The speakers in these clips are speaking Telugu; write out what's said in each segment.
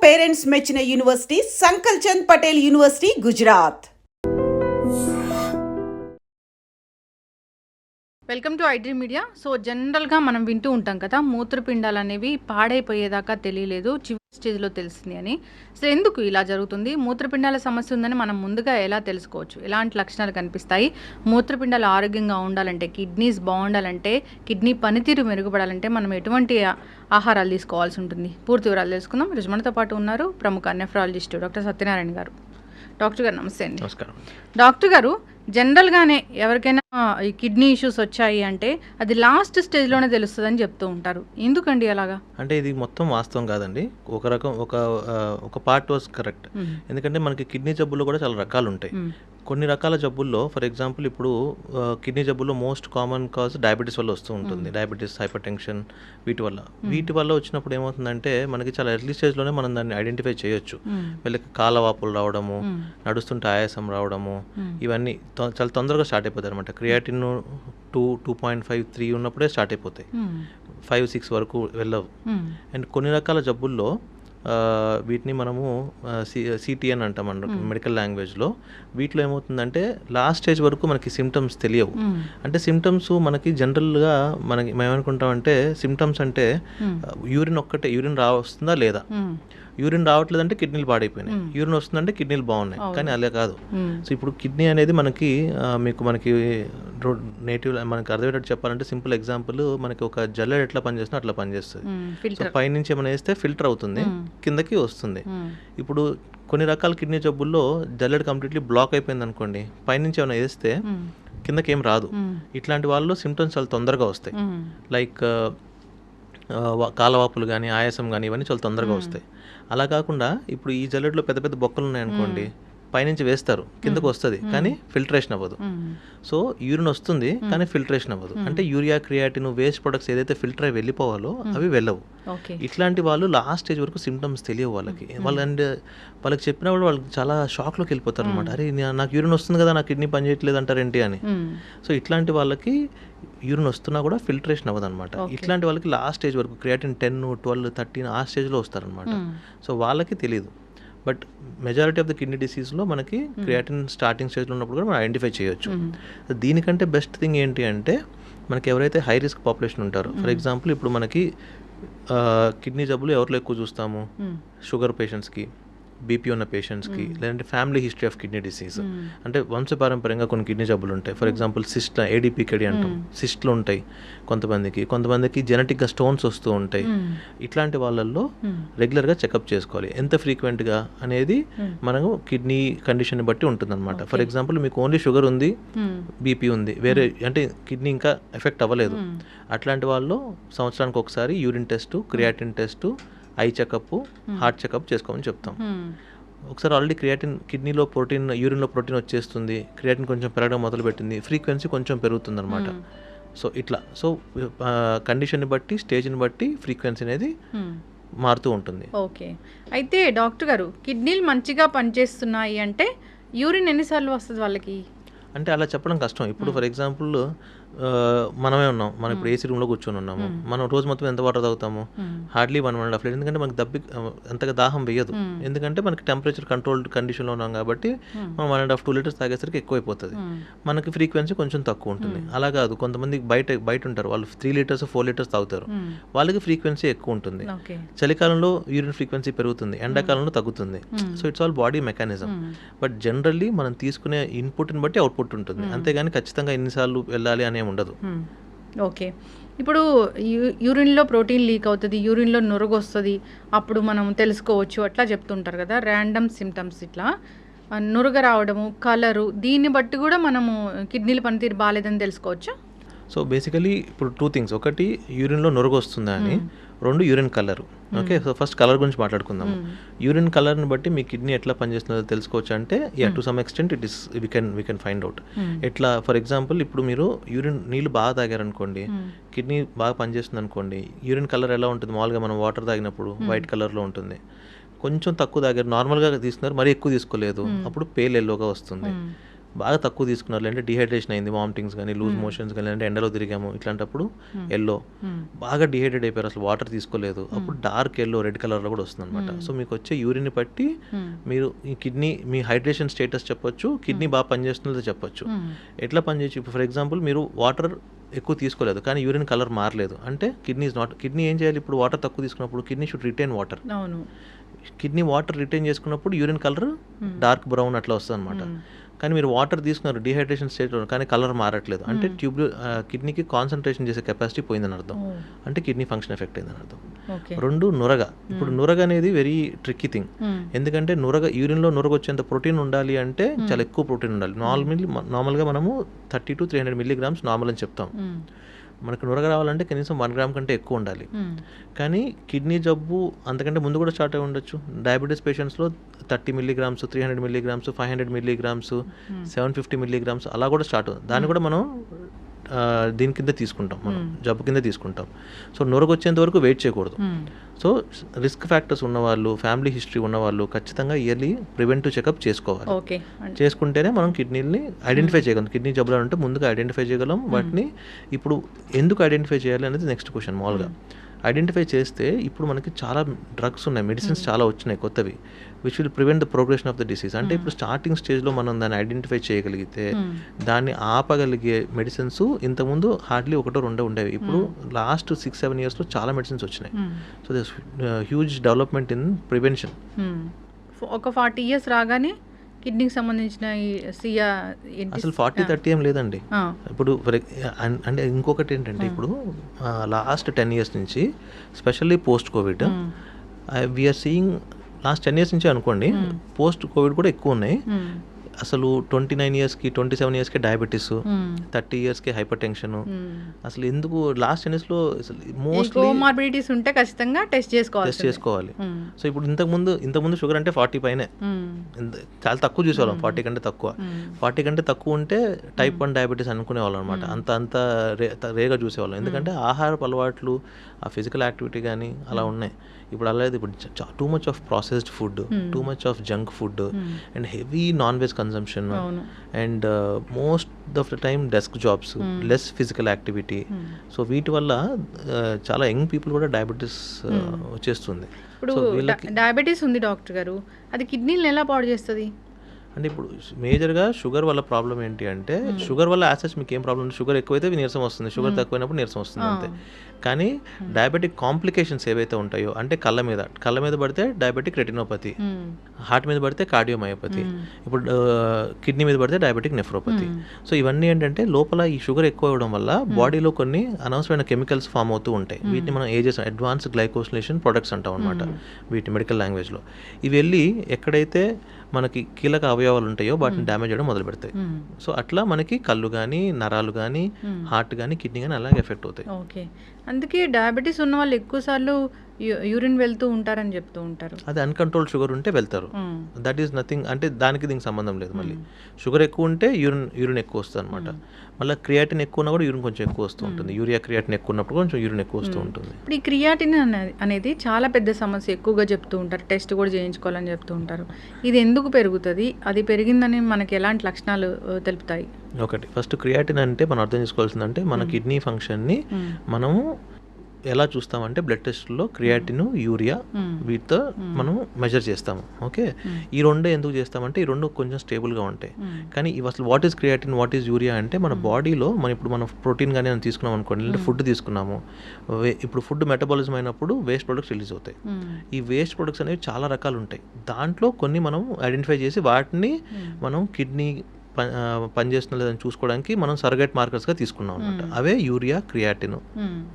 పేరెంట్స్ మెచ్చిన university Sankalchand Patel university, Gujarat. Welcome to iDream media. So జనరల్గా మనం వింటూ ఉంటాం కదా, మూత్రపిండాలు అనేవి పాడైపోయేదాకా తెలియలేదు, చివరి స్టేజ్లో తెలిసింది అని. సో ఎందుకు ఇలా జరుగుతుంది? మూత్రపిండాల సమస్య ఉందని మనం ముందుగా ఎలా తెలుసుకోవచ్చు? ఎలాంటి లక్షణాలు కనిపిస్తాయి? మూత్రపిండాలు ఆరోగ్యంగా ఉండాలంటే, కిడ్నీస్ బాగుండాలంటే, కిడ్నీ పనితీరు మెరుగుపడాలంటే మనం ఎటువంటి ఆహారాలు తీసుకోవాల్సి ఉంటుంది? పూర్తి వివరాలు తెలుసుకుందాం. ఈరోజు మనతో పాటు ఉన్నారు ప్రముఖ నెఫ్రాలజిస్ట్ డాక్టర్ సత్యనారాయణ గారు. డాక్టర్ గారు నమస్తే అండి. నమస్కారం. డాక్టర్ గారు, జనరల్గానే ఎవరికైనా ఈ కిడ్నీ ఇష్యూస్ వచ్చాయి అంటే అది లాస్ట్ స్టేజ్లోనే తెలుస్తుందని చెప్తూ ఉంటారు. ఎందుకండి అలాగా? అంటే ఇది మొత్తం వాస్తవం కాదండి. ఒక పార్ట్ వాజ్ కరెక్ట్. ఎందుకంటే మనకి కిడ్నీ జబ్బుల్లో కూడా చాలా రకాలు ఉంటాయి. కొన్ని రకాల జబ్బుల్లో, ఫర్ ఎగ్జాంపుల్ ఇప్పుడు కిడ్నీ జబ్బుల్లో మోస్ట్ కామన్ కాజ్ డయాబెటీస్ వల్ల వస్తూ ఉంటుంది. డయాబెటీస్, హైపర్ టెన్షన్, వీటి వల్ల వచ్చినప్పుడు ఏమవుతుందంటే మనకి చాలా ఎర్లీ స్టేజ్లోనే మనం దాన్ని ఐడెంటిఫై చేయొచ్చు. వీళ్ళకి కాలవాపులు రావడము, నడుస్తుంటే ఆయాసం రావడము, ఇవన్నీ చాలా తొందరగా స్టార్ట్ అయిపోతాయి అనమాట. క్రియాటిన్ 2.5, 3 ఉన్నప్పుడే స్టార్ట్ అయిపోతాయి, 5-6 వరకు వెళ్ళవు. అండ్ కొన్ని రకాల జబ్బుల్లో వీటిని మనము సిటిఎన్ అంటాం మెడికల్ లాంగ్వేజ్లో. వీటిలో ఏమవుతుందంటే లాస్ట్ స్టేజ్ వరకు మనకి సిమ్టమ్స్ తెలియవు. అంటే సిమ్టమ్స్ మనకి జనరల్గా మేము ఏమనుకుంటామంటే సిమ్టమ్స్ అంటే యూరిన్ వస్తుందా లేదా, యూరిన్ రావట్లేదంటే కిడ్నీలు పాడైపోయినాయి, యూరిన్ వస్తుందంటే కిడ్నీలు బాగున్నాయి. కానీ అలా కాదు. సో ఇప్పుడు కిడ్నీ అనేది మనకి నేటివ్ మనకి అర్థమయ్యేటట్టు చెప్పాలంటే సింపుల్ ఎగ్జాంపుల్, మనకి ఒక జల్లెడ ఎట్లా పనిచేస్తుందో అట్లా పనిచేస్తుంది. సో పైనుంచి ఏమైనా వేస్తే ఫిల్టర్ అవుతుంది, కిందకి వస్తుంది. ఇప్పుడు కొన్ని రకాల కిడ్నీ జబ్బుల్లో జల్లెడ కంప్లీట్లీ బ్లాక్ అయిపోయింది అనుకోండి, పైనుంచి ఏమైనా వేస్తే కిందకి ఏం రాదు. ఇట్లాంటి వాళ్ళు సిమ్టమ్స్ చాలా తొందరగా వస్తాయి. లైక్ కాలవాపులు కానీ, ఆయాసం కానీ, ఇవన్నీ చాలా తొందరగా వస్తాయి. అలా కాకుండా ఇప్పుడు ఈ జల్లెడలో పెద్ద పెద్ద బొక్కలు ఉన్నాయనుకోండి, పైనుంచి వేస్తారు, కిందకు వస్తుంది కానీ ఫిల్టరేషన్ అవ్వదు. సో యూరిన్ వస్తుంది కానీ ఫిల్టరేషన్ అవ్వదు. అంటే యూరియా, క్రియాటిన్, వేస్ట్ ప్రొడక్ట్స్ ఏదైతే ఫిల్టర్ అయి వెళ్ళిపోవాలో అవి వెళ్ళవు. ఇట్లాంటి వాళ్ళు లాస్ట్ స్టేజ్ వరకు సిమ్టమ్స్ తెలియవు వాళ్ళకి. వాళ్ళకి చెప్పినప్పుడు వాళ్ళు చాలా షాక్లోకి వెళ్ళిపోతారు అనమాట. అరే నాకు యూరిన్ వస్తుంది కదా, నాకు కిడ్నీ పనిచేయట్లేదు అంటారేంటి అని. సో ఇట్లాంటి వాళ్ళకి యూరిన్ వస్తున్నా కూడా ఫిల్టరేషన్ అవ్వదు అనమాట. ఇట్లాంటి వాళ్ళకి లాస్ట్ స్టేజ్ వరకు క్రియాటిన్ 10, 12, 13 ఆ స్టేజ్లో వస్తారనమాట. సో వాళ్ళకి తెలియదు. But majority of the kidney డిసీజ్లో మనకి క్రియాటిన్ స్టార్టింగ్ స్టేజ్లో ఉన్నప్పుడు కూడా మనం ఐడెంటిఫై చేయొచ్చు. దీనికంటే బెస్ట్ థింగ్ ఏంటి అంటే మనకి ఎవరైతే హై రిస్క్ పాపులేషన్ ఉంటారో, ఫర్ ఎగ్జాంపుల్ ఇప్పుడు మనకి కిడ్నీ జబ్బులు ఎవరిలో ఎక్కువ చూస్తాము, షుగర్ పేషెంట్స్కి, బీపీ ఉన్న పేషెంట్స్కి, లేదంటే family history of kidney disease, అంటే వంశపారంపర్యంగా కొన్ని కిడ్నీ జబ్బులు ఉంటాయి. ఫర్ ఎగ్జాంపుల్ సిస్ట్, ఏడీపీకేడి అంటాం, సిస్ట్లు ఉంటాయి కొంతమందికి జెనెటిక్గా స్టోన్స్ వస్తూ ఉంటాయి. ఇట్లాంటి వాళ్ళల్లో రెగ్యులర్గా చెకప్ చేసుకోవాలి. ఎంత ఫ్రీక్వెంట్గా అనేది మనము కిడ్నీ కండిషన్ బట్టి ఉంటుందన్నమాట. ఫర్ ఎగ్జాంపుల్ మీకు ఓన్లీ షుగర్ ఉంది, బీపీ ఉంది, వేరే అంటే కిడ్నీ ఇంకా ఎఫెక్ట్ అవ్వలేదు, అట్లాంటి వాళ్ళు సంవత్సరానికి ఒకసారి urine test, creatine test, eye checkup, heart checkup చేసుకోమని చెప్తాం. ఒకసారి ఆల్రెడీ కిడ్నీలో యూరిన్లో ప్రోటీన్ వచ్చేస్తుంది, క్రియాటిన్ కొంచెం పెరగడం మొదలుపెట్టింది, ఫ్రీక్వెన్సీ కొంచెం పెరుగుతుంది అనమాట. సో ఇట్లా కండిషన్ని బట్టి, స్టేజ్ని బట్టి ఫ్రీక్వెన్సీ అనేది మారుతూ ఉంటుంది. ఓకే. అయితే డాక్టర్ గారు, కిడ్నీలు మంచిగా పనిచేస్తున్నాయి అంటే యూరిన్ ఎన్నిసార్లు వస్తుంది వాళ్ళకి? అంటే అలా చెప్పడం కష్టం. ఇప్పుడు ఫర్ ఎగ్జాంపుల్ మనం ఇప్పుడు ఏసీ రూమ్లో కూర్చొని ఉన్నాము, మనం రోజు మొత్తం ఎంత వాటర్ తాగుతాము? Hardly 1.5 litre. ఎందుకంటే మనకి అంతగా దాహం వేయదు, ఎందుకంటే మనకి టెంపరేచర్ కంట్రోల్డ్ కండిషన్లో ఉన్నాం కాబట్టి మనం 1.5-2 లీటర్స్ తాగేసరికి ఎక్కువైపోతుంది, మనకి ఫ్రీక్వెన్సీ కొంచెం తక్కువ ఉంటుంది. అలా కాదు, కొంతమంది బయట ఉంటారు, వాళ్ళు 3 లీటర్స్ 4 లీటర్స్ తాగుతారు, వాళ్ళకి ఫ్రీక్వెన్సీ ఎక్కువ ఉంటుంది. చలికాలంలో యూరిన్ ఫ్రీక్వెన్సీ పెరుగుతుంది, ఎండాకాలంలో తగ్గుతుంది. So it's all body mechanism. But generally మనం తీసుకునే ఇన్పుట్ని బట్టి అవుట్పుట్ ఉంటుంది, అంతేగాని ఖచ్చితంగా ఎన్నిసార్లు వెళ్ళాలి అనే ఉండదు. ఓకే. ఇప్పుడు యూరిన్లో ప్రోటీన్ లీక్ అవుతుంది, యూరిన్లో నొరగ వస్తుంది, అప్పుడు మనం తెలుసుకోవచ్చు అట్లా చెప్తుంటారు కదా, ర్యాండమ్ సిమ్టమ్స్, ఇట్లా నురగ రావడము, కలరు, దీన్ని బట్టి కూడా మనము కిడ్నీల పనితీరు బాగాలేదని తెలుసుకోవచ్చు. సో బేసికలీ ఇప్పుడు 2 థింగ్స్, ఒకటి యూరిన్లో నొరగ వస్తుందా అని, 2 urine colour. Okay, so first colour గురించి మాట్లాడుకుందాము. యూరిన్ కలర్ని బట్టి మీ కిడ్నీ ఎట్లా పనిచేస్తుందో తెలుసుకోవచ్చు అంటే to some extent it is we can find out. ఎట్లా, ఫర్ ఎగ్జాంపుల్ ఇప్పుడు మీరు నీళ్ళు బాగా తాగారనుకోండి, కిడ్నీ బాగా పనిచేస్తుంది అనుకోండి, యూరిన్ కలర్ ఎలా ఉంటుంది? మామూలుగా మనం వాటర్ తాగినప్పుడు వైట్ కలర్లో ఉంటుంది. కొంచెం తక్కువ తాగారు, నార్మల్గా తీసుకున్నారు, మరీ ఎక్కువ తీసుకోలేదు, అప్పుడు పేల్ ఎల్లోగా వస్తుంది. బాగా తక్కువ తీసుకున్నారు, అంటే డిహైడ్రేషన్ అయింది, వామిటింగ్స్ కానీ లూజ్ మోషన్స్ కానీ, అంటే ఎండలో తిరిగాము ఇట్లాంటప్పుడు ఎల్లో బాగా డిహైడ్రేట్ అయిపోయారు, అసలు వాటర్ తీసుకోలేదు, అప్పుడు డార్క్ ఎల్లో రెడ్ కలర్లో కూడా వస్తుంది అనమాట. సో మీకు వచ్చే యూరిన్ని బట్టి మీరు ఈ కిడ్నీ మీ హైడ్రేషన్ స్టేటస్ చెప్పొచ్చు, కిడ్నీ బాగా పనిచేస్తుందో చెప్పొచ్చు. ఎట్లా పనిచేయచ్చు, ఇప్పుడు ఫర్ ఎగ్జాంపుల్ మీరు వాటర్ ఎక్కువ తీసుకోలేదు కానీ యూరిన్ కలర్ మారలేదు అంటే కిడ్నీ ఏం చేయాలి, ఇప్పుడు వాటర్ తక్కువ తీసుకున్నప్పుడు kidney should retain water. Kidney water retain చేసుకున్నప్పుడు యూరిన్ కలర్ డార్క్ బ్రౌన్ అట్లా వస్తుంది అనమాట. కానీ మీరు వాటర్ తీసుకున్నారు డిహైడ్రేషన్ స్టేట్లో కానీ కలర్ మారట్లేదు అంటే కిడ్నీకి కాన్సన్ట్రేషన్ చేసే కెపాసిటీ పోయిందని అర్థం, అంటే కిడ్నీ ఫంక్షన్ ఎఫెక్ట్ అయిందని అర్థం. రెండు నురగ, ఇప్పుడు నురగ అనేది వెరీ ట్రిక్కీ థింగ్, ఎందుకంటే యూరిన్లో నురగ వచ్చేంత ప్రోటీన్ ఉండాలి అంటే చాలా ఎక్కువ ప్రోటీన్ ఉండాలి. నార్మల్గా మనము 30 to 300 milligrams నార్మల్ అని చెప్తాం. మనకు నురగ రావాలంటే కనీసం 1 gram కంటే ఎక్కువ ఉండాలి. కానీ కిడ్నీ జబ్బు అంతకంటే ముందు కూడా స్టార్ట్ అయి ఉండొచ్చు. డయాబెటీస్ పేషెంట్స్లో 30 milligrams, 300 milligrams, 500 milligrams, 750 milligrams అలా కూడా స్టార్ట్ అవుతుంది. దాన్ని కూడా మనం దీని కింద తీసుకుంటాం, మనం జబ్బు కింద తీసుకుంటాం. సో నురగ వచ్చేంత వరకు వెయిట్ చేయకూడదు. సో రిస్క్ ఫ్యాక్టర్స్ ఉన్నవాళ్ళు, ఫ్యామిలీ హిస్టరీ ఉన్నవాళ్ళు ఖచ్చితంగా ఇయర్లీ ప్రివెంటివ్ చెకప్ చేసుకోవాలి. చేసుకుంటేనే మనం కిడ్నీని ఐడెంటిఫై చేయగలం. కిడ్నీ జబ్బులు అంటే ముందుగా ఐడెంటిఫై చేయగలం. వాటిని ఇప్పుడు ఎందుకు ఐడెంటిఫై చేయాలి అనేది నెక్స్ట్ క్వశ్చన్. మామూలుగా ఐడెంటిఫై చేస్తే ఇప్పుడు మనకి చాలా డ్రగ్స్ ఉన్నాయి, మెడిసిన్స్ చాలా వచ్చినాయి కొత్తవి, which will prevent the progression of the disease. అంటే ఇప్పుడు స్టార్టింగ్ స్టేజ్లో మనం దాన్ని ఐడెంటిఫై చేయగలిగితే దాన్ని ఆపగలిగే మెడిసిన్స్ ఇంతకుముందు హార్డ్లీ 1-2 ఉండేవి. ఇప్పుడు లాస్ట్ 6-7 yearsలో చాలా మెడిసిన్స్ వచ్చినాయి. So this huge development in prevention. ఒక 40 years రాగానే కిడ్నీకి సంబంధించిన అసలు 40-30 ఏం లేదండి. ఇప్పుడు అంటే ఇంకొకటి ఏంటంటే ఇప్పుడు లాస్ట్ 10 years నుంచి specially post covid we are seeing, last 10 years నుంచి అనుకోండి, పోస్ట్ కోవిడ్ కూడా ఎక్కువ ఉన్నాయి. అసలు 29 yearsకి 27 yearsకి డయాబెటీస్, 30 yearsకి హైపర్ టెన్షన్. అసలు ఎందుకు లాస్ట్ 10 yearsలో అసలు మోస్ట్లీ కోమార్బిడిటీస్ ఉంటే ఖచ్చితంగా టెస్ట్ చేసుకోవాలి. సో ఇప్పుడు ఇంతకుముందు షుగర్ అంటే 40 పైనే, చాలా తక్కువ చూసేవాళ్ళం, 40 కంటే తక్కువ. 40 కంటే తక్కువ ఉంటే టైప్ 1 డయాబెటీస్ అనుకునేవాళ్ళం అనమాట. అంత రేగా చూసేవాళ్ళం, ఎందుకంటే ఆహారపు అలవాట్లు, ఆ ఫిజికల్ యాక్టివిటీ కానీ అలా ఉన్నాయి. ఇప్పుడు అలా లేదు. ఇప్పుడు too much of processed food, too much of junk food and heavy non veg consumption and most of the time desk jobs, less physical activity. So వీటి వల్ల చాలా యంగ్ పీపుల్ కూడా డయాబెటీస్ వచ్చేస్తుంది. ఇప్పుడు డయాబెటీస్ ఉంది డాక్టర్ గారు, అది కిడ్నీలను ఎలా పాడు చేస్తుంది? అంటే ఇప్పుడు మేజర్గా షుగర్ వల్ల ప్రాబ్లం ఏంటి అంటే, షుగర్ వల్ల యాసెస్ మీకు ఏం ప్రాబ్లం, షుగర్ ఎక్కువైతే నీరసం వస్తుంది, షుగర్ తక్కువైనప్పుడు నీరసం వస్తుంది అంతే. కానీ డయాబెటిక్ కాంప్లికేషన్స్ ఏవైతే ఉంటాయో, అంటే కళ్ళ మీద పడితే డయాబెటిక్ రెటినోపతి, హార్ట్ మీద పడితే కార్డియోమయోపతి, ఇప్పుడు కిడ్నీ మీద పడితే డయాబెటిక్ నెఫ్రోపతి. సో ఇవన్నీ ఏంటంటే లోపల ఈ షుగర్ ఎక్కువ అవ్వడం వల్ల బాడీలో కొన్ని అనవసరమైన కెమికల్స్ ఫామ్ అవుతూ ఉంటాయి. వీటిని మనం అడ్వాన్స్ గ్లైకోసిలేషన్ ప్రొడక్ట్స్ అంటాం అనమాట వీటి మెడికల్ లాంగ్వేజ్లో. ఇవి వెళ్ళి ఎక్కడైతే మనకి కీలక అవయవాలు ఉంటాయో వాటిని డ్యామేజ్ చేయడం మొదలు పెడతాయి. సో అట్లా మనకి కళ్ళు కానీ, నరాలు కానీ, హార్ట్ కానీ, కిడ్నీ కానీ అలాగే ఎఫెక్ట్ అవుతాయి. ఓకే, అందుకే డయాబెటీస్ ఉన్న వాళ్ళు ఎక్కువ సార్లు యూరిన్ వెళ్తూ ఉంటారని చెప్తూ ఉంటారు. అది అన్కంట్రోల్డ్ షుగర్ ఉంటే వెళ్తారు, దట్ ఈస్ నథింగ్, అంటే దీనికి సంబంధం లేదు. మళ్ళీ షుగర్ ఎక్కువ ఉంటే యూరిన్ ఎక్కువ వస్తుంది అనమాట. మళ్ళీ క్రియాటిన్ ఎక్కువ ఉన్నా కూడా యూరిన్ కొంచెం ఎక్కువ వస్తూ ఉంటుంది. యూరియా క్రియాటిన్ ఎక్కువ ఉన్నప్పుడు కొంచెం యూరిన్ ఎక్కువ వస్తూ ఉంటుంది. ఇప్పుడు ఈ క్రియాటిన్ అనేది చాలా పెద్ద సమస్య, ఎక్కువగా చెప్తూ ఉంటారు, టెస్ట్ కూడా చేయించుకోవాలని చెప్తూ ఉంటారు. ఇది ఎందుకు పెరుగుతుంది, అది పెరిగిందని మనకి ఎలాంటి లక్షణాలు తెలుపుతాయి? ఒకటి, ఫస్ట్ క్రియాటిన్ అంటే మనం అర్థం చేసుకోవాల్సిందంటే మన కిడ్నీ ఫంక్షన్ని మనము ఎలా చూస్తామంటే బ్లడ్ టెస్ట్లో క్రియాటిన్, యూరియా వీటితో మనం మెజర్ చేస్తాము. ఓకే, ఈ రెండే ఎందుకు చేస్తామంటే ఈ రెండు కొంచెం స్టేబుల్గా ఉంటాయి. కానీ ఇవి అసలు what is creatine, what is urea అంటే మన బాడీలో ఇప్పుడు మనం ప్రోటీన్ కానీ తీసుకున్నాం అనుకోండి, అంటే ఫుడ్ తీసుకున్నాము, ఇప్పుడు ఫుడ్ మెటబాలిజం అయినప్పుడు వేస్ట్ ప్రొడక్ట్స్ రిలీజ్ అవుతాయి. ఈ వేస్ట్ ప్రొడక్ట్స్ అనేవి చాలా రకాలు ఉంటాయి. దాంట్లో కొన్ని మనం ఐడెంటిఫై చేసి వాటిని మనం కిడ్నీ పనిచేస్తున్న లేదని చూసుకోవడానికి మనం సర్గేట్ మార్కర్స్గా తీసుకున్నాం అనమాట. అవే యూరియా, క్రియాటిన్.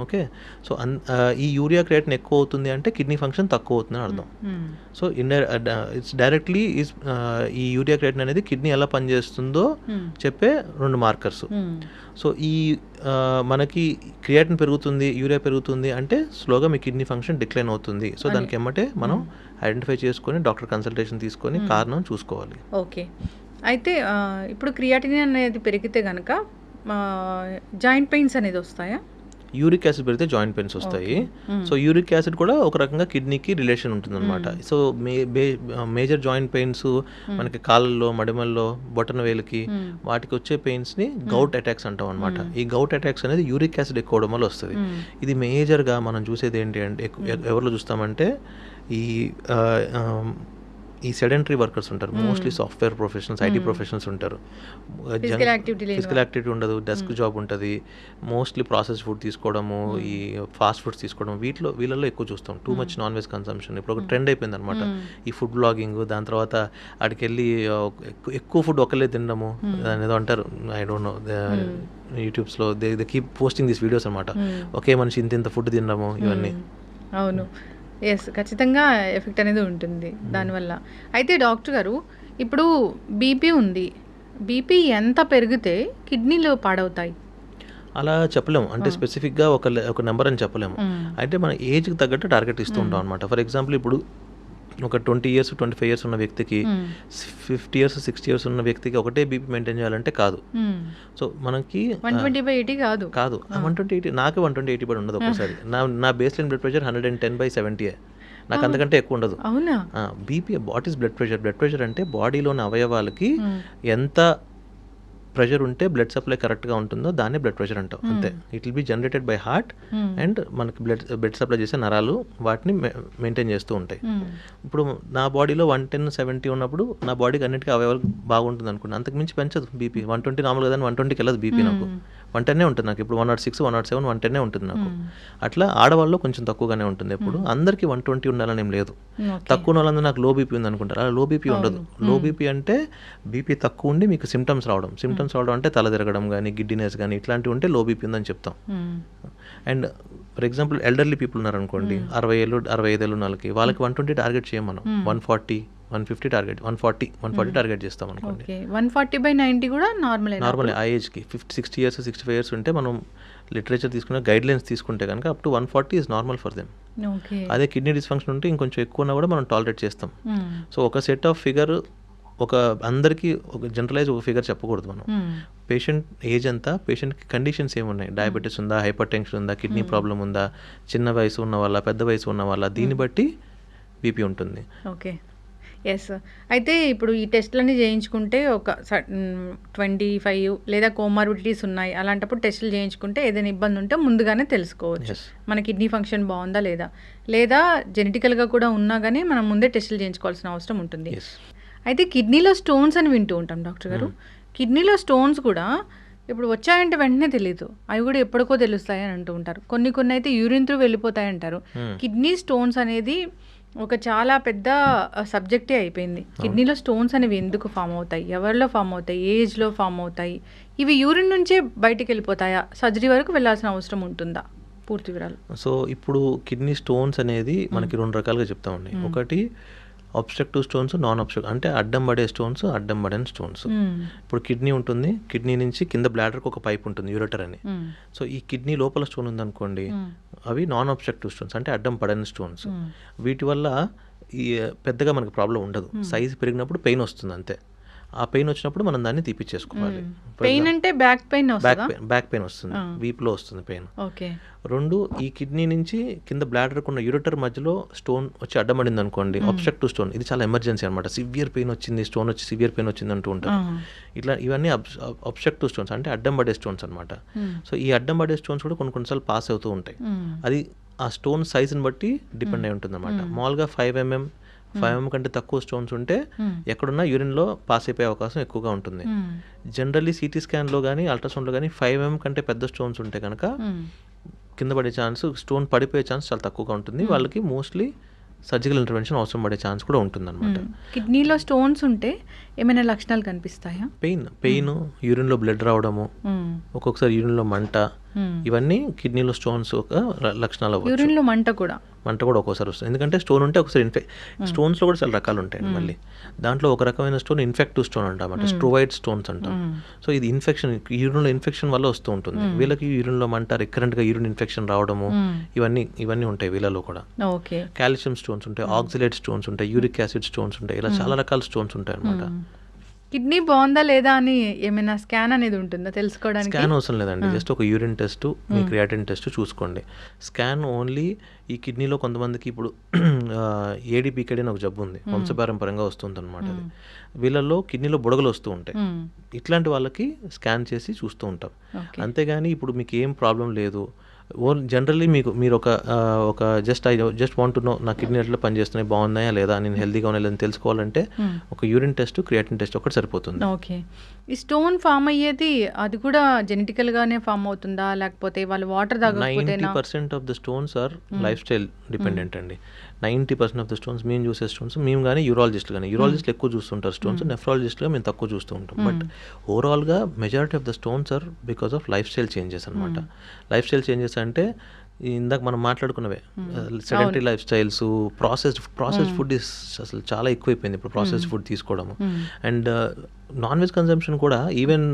ఓకే, సో ఈ యూరియా క్రియాటిన్ ఎక్కువ అవుతుంది అంటే కిడ్నీ ఫంక్షన్ తక్కువ అవుతుంది అని అర్థం. సో ఇట్స్ డైరెక్ట్లీ ఈ యూరియా క్రియాటిన్ అనేది కిడ్నీ ఎలా పనిచేస్తుందో చెప్పే 2 మార్కర్స్. సో ఈ మనకి క్రియాటిన్ పెరుగుతుంది, యూరియా పెరుగుతుంది అంటే స్లోగా మీ కిడ్నీ ఫంక్షన్ డిక్లైన్ అవుతుంది. సో దానికి ఏమంటే మనం ఐడెంటిఫై చేసుకొని డాక్టర్ కన్సల్టేషన్ తీసుకొని కారణం చూసుకోవాలి. ఓకే, అయితే ఇప్పుడు క్రియాటిన్ అనేది పెరిగితే కనుక జాయింట్ పెయిన్స్ అనేది వస్తాయా? యూరిక్ యాసిడ్ పెరిగితే జాయింట్ పెయిన్స్ వస్తాయి. సో యూరిక్ యాసిడ్ కూడా ఒక రకంగా కిడ్నీకి రిలేషన్ ఉంటుందన్నమాట. సో మేజర్ జాయింట్ పెయిన్స్ మనకి కాళ్ళల్లో, మడిమల్లో, బొటన వేలుకి వాటికి వచ్చే పెయిన్స్ని గౌట్ అటాక్స్ అంటాం అనమాట. ఈ గౌట్ అటాక్స్ అనేది యూరిక్ యాసిడ్ ఎక్కువ అవడం వల్ల వస్తుంది. ఇది మేజర్గా మనం చూసేది ఏంటి అంటే ఎవరిలో చూస్తామంటే ఈ సెడెంటరీ వర్కర్స్ ఉంటారు, mostly software professionals, IT professionals ఉంటారు. ఫిజికల్ యాక్టివిటీ ఉండదు, డెస్క్ జాబ్ ఉంటుంది, మోస్ట్లీ ప్రాసెస్ ఫుడ్ తీసుకోవడము, ఈ ఫాస్ట్ ఫుడ్స్ తీసుకోవడం, వీళ్ళల్లో ఎక్కువ చూస్తాం. Too much non veg consumption ఇప్పుడు ఒక ట్రెండ్ అయిపోయింది అనమాట. ఈ ఫుడ్ బ్లాగింగ్, దాని తర్వాత అక్కడికి వెళ్ళి ఎక్కువ ఫుడ్ ఒకళ్ళే తినడము, దాని ఏదో అంటారు, ఐ డోంట్ నో, యూట్యూబ్స్లో they keep posting these videos అనమాట. ఒకే మనిషి ఇంత ఫుడ్ తినడము, ఇవన్నీ. అవును, ఎస్, ఖచ్చితంగా ఎఫెక్ట్ అనేది ఉంటుంది దానివల్ల. అయితే డాక్టర్ గారు, ఇప్పుడు బీపీ ఉంది, బీపీ ఎంత పెరిగితే కిడ్నీలు పాడవుతాయి? అలా చెప్పలేము, అంటే స్పెసిఫిక్గా ఒక నెంబర్ అని చెప్పలేము. అయితే మన ఏజ్కి తగ్గట్టు టార్గెట్ ఇస్తూ ఉంటాం అనమాట. ఫర్ ఎగ్జాంపుల్ ఇప్పుడు ఒక 20 years 25 years ఉన్న వ్యక్తికి 50 years 60 years ఉన్న వ్యక్తికి ఒకటే బీపీ మెయింటైన్ చేయాలంటే కాదు. సో మనకి 120/80 కాదు 120/80, నాకే 120/80 పడి ఉండదు ఒకసారి. నా బేస్ లైన్ బ్లడ్ ప్రెషర్ 110/70. నాకు అంతకంటే ఎక్కువ ఉండదు. అవునా? BP what is blood pressure? Blood pressure అంటే బాడీలోని అవయవాలకి ఎంత ప్రెషర్ ఉంటే బ్లడ్ సప్లై కరెక్ట్గా ఉంటుందో దాన్ని బ్లడ్ ప్రెషర్ అంటాం, అంతే. It will be generated by heart and మనకి బ్లడ్ సప్లై చేసే నరాలు వాటిని మెయింటైన్ చేస్తూ ఉంటాయి. ఇప్పుడు నా బాడీలో 110/70 ఉన్నప్పుడు నా బాడీకి అన్నిటికీ అవయవాలు బాగుంటుంది అనుకున్నాను, అంతకు మించి పెంచదు బీపీ. 120 నార్మల్ కదా, 120కి వెళ్ళదు బీపీ. నాకు 110 ఉంటుంది. నాకు ఇప్పుడు 106 107 110 ఉంటుంది నాకు. అట్లా ఆడవాళ్ళు కొంచెం తక్కువగానే ఉంటుంది ఎప్పుడు. అందరికీ 120 ఉండాలని ఏం లేదు. తక్కువ వాళ్ళందరూ నాకు లో బీపీ ఉంది అనుకుంటారు, అలా లో బీపీ ఉండదు. లో బీపీ అంటే బీపీ తక్కువ ఉండి మీకు సిమ్టమ్స్ రావడం అంటే తల తిరగడం కానీ, గిడ్డినెస్ కానీ, ఇట్లాంటివి ఉంటే లో బీపీ ఉందని చెప్తాం. And for example elderly people ఉన్నారనుకోండి, 60 ఏళ్ళు 65 ఏళ్ళు వాళ్ళకి 120 టార్గెట్ చేయం మనం. 140 150 టార్గెట్, 140 టార్గెట్ చేస్తాం అనుకోండి. 140/90 కూడా నార్మల్ ఆ ఏజ్కి 60 years 65 years ఉంటే మనం లిటరేచర్ తీసుకున్న గైడ్ లైన్స్ తీసుకుంటే కనుక up to 140 is normal for them. అదే కిడ్నీ డిస్ఫంక్షన్ ఉంటే ఇంకొంచెం ఎక్కువ ఉన్నా కూడా మనం టాలరేట్ చేస్తాం. సో ఒక సెట్ ఆఫ్ ఫిగర్, ఒక అందరికీ ఒక జనరలైజ్ ఒక ఫిగర్ చెప్పకూడదు మనం. పేషెంట్ ఏజ్ అంతా, పేషెంట్కి కండిషన్స్ ఏమున్నాయి, డయాబెటీస్ ఉందా, హైపర్ టెన్షన్ ఉందా, కిడ్నీ ప్రాబ్లం ఉందా, చిన్న వయసు ఉన్న వాళ్ళ, పెద్ద వయసు ఉన్న వాళ్ళ, దీన్ని బట్టి బీపీ ఉంటుంది. Okay, yes. అయితే ఇప్పుడు ఈ టెస్ట్లన్నీ చేయించుకుంటే ఒక 25 లేదా కోమార్బిడిటీస్ ఉన్నాయి, అలాంటప్పుడు టెస్టులు చేయించుకుంటే ఏదైనా ఇబ్బంది ఉంటే ముందుగానే తెలుసుకోవచ్చు. మన కిడ్నీ ఫంక్షన్ బాగుందా లేదా జెనెటికల్గా కూడా ఉన్నా కానీ మనం ముందే టెస్టులు చేయించుకోవాల్సిన అవసరం ఉంటుంది. అయితే కిడ్నీలో స్టోన్స్ అని వింటూ ఉంటాం డాక్టర్ గారు. కిడ్నీలో స్టోన్స్ కూడా ఇప్పుడు వచ్చాయంటే వెంటనే తెలియదు, అవి కూడా ఎప్పటికో తెలుస్తాయి అని అంటూ ఉంటారు. కొన్ని అయితే యూరిన్ త్రూ వెళ్ళిపోతాయి అంటారు. కిడ్నీ స్టోన్స్ అనేది ఒక చాలా పెద్ద సబ్జెక్టే అయిపోయింది. కిడ్నీలో స్టోన్స్ అనేవి ఎందుకు ఫామ్ అవుతాయి, ఎవరిలో ఫామ్ అవుతాయి, ఏజ్లో ఫామ్ అవుతాయి, ఇవి యూరిన్ నుంచే బయటికి వెళ్ళిపోతాయా, సర్జరీ వరకు వెళ్ళాల్సిన అవసరం ఉంటుందా? పూర్తి వివరాలు. సో ఇప్పుడు కిడ్నీ స్టోన్స్ అనేది మనకి 2 రకాలుగా చెప్తామండి. ఒకటి అబ్స్ట్రక్టివ్ స్టోన్స్, నాన్ అబ్స్ట్రక్టివ్, అంటే అడ్డం పడే స్టోన్స్, అడ్డం పడని స్టోన్స్. ఇప్పుడు కిడ్నీ ఉంటుంది, కిడ్నీ నుంచి కింద బ్లాడర్కి ఒక పైప్ ఉంటుంది, యూరెటర్ అని. సో ఈ కిడ్నీ లోపల స్టోన్ ఉందనుకోండి, అవి నాన్ అబ్స్ట్రక్టివ్ స్టోన్స్, అంటే అడ్డం పడని స్టోన్స్. వీటి వల్ల ఈ పెద్దగా మనకు ప్రాబ్లం ఉండదు. సైజ్ పెరిగినప్పుడు పెయిన్ వస్తుంది అంతే. ఆ పెయిన్ వచ్చినప్పుడు మనం దాన్ని తీపిచ్చేసుకోవాలి. పెయిన్ అంటే బ్యాక్ పెయిన్ వస్తుంది, వీపులో వస్తుంది పెయిన్. 2, ఈ కిడ్నీ నుంచి కింద బ్లాడర్కు ఉన్న యూరెటర్ మధ్యలో స్టోన్ వచ్చి అడ్డమడింది అనుకోండి, అబ్స్ట్రక్టివ్ స్టోన్. ఇది చాలా ఎమర్జెన్సీ అనమాట. సివియర్ పెయిన్ వచ్చింది, స్టోన్ వచ్చి సివియర్ పెయిన్ వచ్చింది అంటూ ఉంటారు. ఇవన్నీ అబ్స్ట్రక్టివ్ స్టోన్స్, అంటే అడ్డం పడే స్టోన్స్ అనమాట. సో ఈ అడ్డం పడే స్టోన్స్ కూడా కొన్నిసార్లు పాస్ అవుతూ ఉంటాయి. అది ఆ స్టోన్ సైజుని బట్టి డిపెండ్ అయి ఉంటుంది అనమాట. మామూలుగా 5 mm కంటే తక్కువ స్టోన్స్ ఉంటే ఎక్కడున్నా యూరిన్లో పాస్ అయిపోయే అవకాశం ఎక్కువగా ఉంటుంది. జనరల్లీ సిటీ స్కాన్లో కానీ అల్ట్రాసౌండ్లో కానీ 5 mm కంటే పెద్ద స్టోన్స్ ఉంటే కనుక కింద పడే ఛాన్స్, స్టోన్ పడిపోయే ఛాన్స్ చాలా తక్కువగా ఉంటుంది. వాళ్ళకి మోస్ట్లీ సర్జికల్ ఇంటర్వెన్షన్ అవసరం పడే ఛాన్స్ కూడా ఉంటుంది అనమాట. కిడ్నీలో స్టోన్స్ ఉంటే ఏమైనా లక్షణాలు కనిపిస్తాయా? పెయిన్, యూరిన్లో బ్లడ్ రావడము, ఒక్కొక్కసారి యూరిన్లో మంట, ఇవన్నీ కిడ్నీలో స్టోన్స్ ఒక లక్షణాలు అవ్వచ్చు. యూరిన్లో మంట కూడా ఒక్కోసారి వస్తుంది. ఎందుకంటే స్టోన్ ఉంటే ఒకసారి స్టోన్స్లో కూడా చాలా రకాలు ఉంటాయి. మళ్ళీ దాంట్లో ఒక రకమైన స్టోన్ ఇన్ఫెక్టివ్ స్టోన్ అంటాం, స్ట్రోవైడ్ స్టోన్స్ అంటాం. సో ఇది ఇన్ఫెక్షన్, యూరిన్లో ఇన్ఫెక్షన్ వల్ల వస్తూ ఉంటుంది. వీళ్ళకి యూరిన్లో మంట, రికరెంట్గా యూరిన్ ఇన్ఫెక్షన్ రావడము, ఇవన్నీ ఉంటాయి వీళ్ళలో కూడా. కాల్షియం స్టోన్స్ ఉంటాయి, ఆక్సిలేట్ స్టోన్స్ ఉంటాయి, యూరిక్ యాసిడ్ స్టోన్స్ ఉంటాయి, ఇలా చాలా రకాల స్టోన్స్ ఉంటాయి అనమాట. కిడ్నీ బాగుందా లేదా అని ఏమైనా స్కాన్ అనేది ఉంటుందా తెలుసుకోవడానికి? స్కాన్ అవసరం లేదండి, జస్ట్ ఒక యూరిన్ టెస్ట్, మీ క్రియాటిన్ టెస్ట్ చూసుకోండి. స్కాన్ ఓన్లీ ఈ కిడ్నీలో కొంతమందికి ఇప్పుడు ఏడీపీకేడి అని ఒక జబ్బు ఉంది, వంశపారంపరంగా వస్తుంది అనమాట. అది వీళ్ళల్లో కిడ్నీలో బుడగలు వస్తూ ఉంటాయి. ఇట్లాంటి వాళ్ళకి స్కాన్ చేసి చూస్తూ ఉంటాం. అంతేగాని ఇప్పుడు మీకు ఏం ప్రాబ్లం లేదు, జనరల్లీ మీరు ఒక జస్ట్ వాంట్ టు నో నా కిడ్నీ ఎట్లా పనిచేస్తున్నాయి, బాగున్నాయా లేదా, నేను హెల్తీగా ఉన్నా లేదని తెలుసుకోవాలంటే ఒక యూరిన్ టెస్ట్, క్రియాటిన్ టెస్ట్ ఒకటి సరిపోతుంది. ఓకే. ఈ స్టోన్ ఫామ్ అయ్యేది అది కూడా జెనెటికల్ గానే ఫామ్ అవుతుందా, లేకపోతే వాళ్ళు వాటర్ తాగకపోతే? 90% of the stones are lifestyle dependent అండి. 90% ఆఫ్ ద స్టోన్స్ మేము చూసే స్టోన్స్, మేము కానీ యూరాలజిస్టులు ఎక్కువ చూస్తుంటారు స్టోన్స్, నెఫ్రాలజిస్టులుగా మేము తక్కువ చూస్తూ ఉంటాం. బట్ ఓవరాల్గా majority of the stones are because of life style changes అనమాట. లైఫ్ స్టైల్ చేంజెస్ అంటే ఇందాక మనం మాట్లాడుకున్నవే, sedentary life styles, processed food అసలు చాలా ఎక్కువైపోయింది ఇప్పుడు, ప్రాసెస్డ్ ఫుడ్ తీసుకోవడము. అండ్ నాన్ వెజ్ కన్సంప్షన్ కూడా ఈవెన్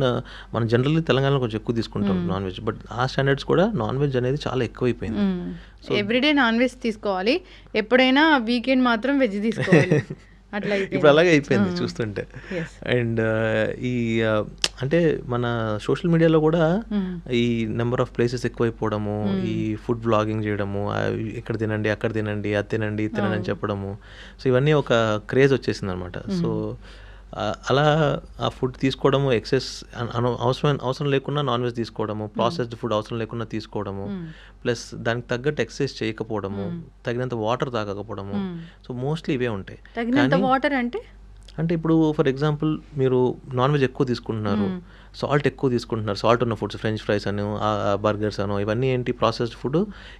మనం జనరల్లీ తెలంగాణలో కొంచెం ఎక్కువ తీసుకుంటాం నాన్ వెజ్, బట్ ఆ స్టాండర్డ్స్ కూడా నాన్ వెజ్ అనేది చాలా ఎక్కువైపోయింది. సో ఎవ్రీడే నాన్ వెజ్ తీసుకోవాలి, ఎప్పుడైనా వీకెండ్ మాత్రం వెజ్ తీసుకోవాలి, అట్లా ఇప్పుడు అలాగే అయిపోయింది చూస్తుంటే. అండ్ ఈ అంటే మన సోషల్ మీడియాలో కూడా ఈ నెంబర్ ఆఫ్ ప్లేసెస్ ఎక్కువైపోవడము, ఈ ఫుడ్ బ్లాగింగ్ చేయడము, ఇక్కడ తినండి, అక్కడ తినండి, అది తినండి, ఇది తినండి అని చెప్పడము, సో ఇవన్నీ ఒక క్రేజ్ వచ్చేసింది అనమాట. సో అలా ఆ ఫుడ్ తీసుకోవడము, ఎక్సెస్ అవసరం లేకుండా నాన్ వెజ్ తీసుకోవడము, ప్రాసెస్డ్ ఫుడ్ అవసరం లేకుండా తీసుకోవడము, ప్లస్ దానికి తగ్గట్టు ఎక్సర్సైజ్ చేయకపోవడము, తగినంత వాటర్ తాగకపోవడము, సో మోస్ట్లీ ఇవే ఉంటాయి. తగినంత వాటర్ అంటే ఇప్పుడు ఫర్ ఎగ్జాంపుల్ మీరు నాన్ వెజ్ ఎక్కువ తీసుకుంటున్నారు, సాల్ట్ ఎక్కువ తీసుకుంటున్నారు, సాల్ట్ ఉన్న ఫుడ్స్, ఫ్రెంచ్ ఫ్రైస్ అను, బర్గర్స్ అను, ఇవన్నీ ఏంటి ప్రాసెస్డ్ ఫుడ్,